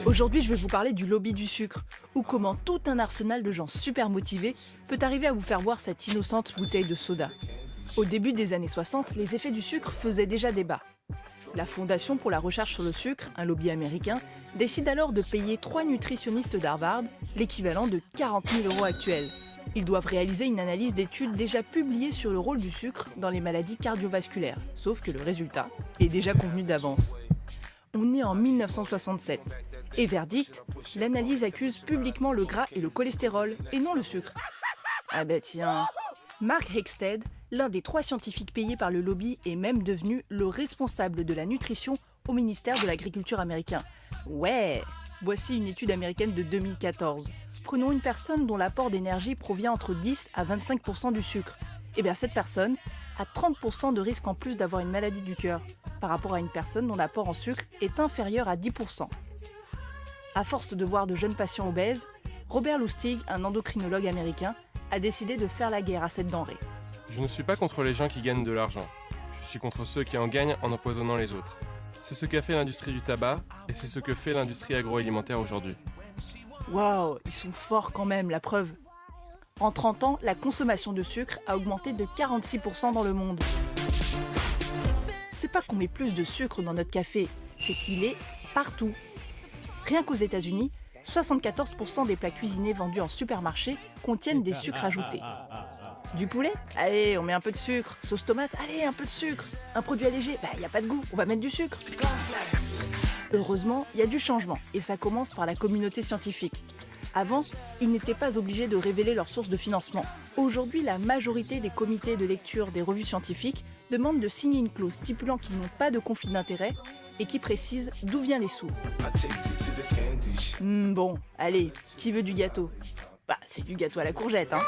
Aujourd'hui, je vais vous parler du lobby du sucre, ou comment tout un arsenal de gens super motivés peut arriver à vous faire boire cette innocente bouteille de soda. Au début des années 60, les effets du sucre faisaient déjà débat. La Fondation pour la recherche sur le sucre, un lobby américain, décide alors de payer 3 nutritionnistes d'Harvard, l'équivalent de 40 000 € actuels. Ils doivent réaliser une analyse d'études déjà publiées sur le rôle du sucre dans les maladies cardiovasculaires, sauf que le résultat est déjà convenu d'avance. On est en 1967. Et verdict, l'analyse accuse publiquement le gras et le cholestérol, et non le sucre. Ah bah tiens. Mark Hexted, l'un des 3 scientifiques payés par le lobby, est même devenu le responsable de la nutrition au ministère de l'Agriculture américain. Ouais. Voici une étude américaine de 2014. Prenons une personne dont l'apport d'énergie provient entre 10 à 25% du sucre. Et bien cette personne a 30% de risque en plus d'avoir une maladie du cœur, par rapport à une personne dont l'apport en sucre est inférieur à 10%. À force de voir de jeunes patients obèses, Robert Lustig, un endocrinologue américain, a décidé de faire la guerre à cette denrée. Je ne suis pas contre les gens qui gagnent de l'argent. Je suis contre ceux qui en gagnent en empoisonnant les autres. C'est ce qu'a fait l'industrie du tabac et c'est ce que fait l'industrie agroalimentaire aujourd'hui. Waouh, ils sont forts quand même, la preuve. En 30 ans, la consommation de sucre a augmenté de 46% dans le monde. C'est pas qu'on met plus de sucre dans notre café, c'est qu'il est partout. Rien qu'aux États-Unis, 74% des plats cuisinés vendus en supermarché contiennent des sucres ajoutés. Du poulet? Allez, on met un peu de sucre. Sauce tomate? Allez, un peu de sucre. Un produit allégé? Y a pas de goût, on va mettre du sucre. Heureusement, il y a du changement, et ça commence par la communauté scientifique. Avant, ils n'étaient pas obligés de révéler leurs sources de financement. Aujourd'hui, la majorité des comités de lecture des revues scientifiques demandent de signer une clause stipulant qu'ils n'ont pas de conflit d'intérêt et qui précise d'où viennent les sous. Bon, allez, qui veut du gâteau? C'est du gâteau à la courgette, hein.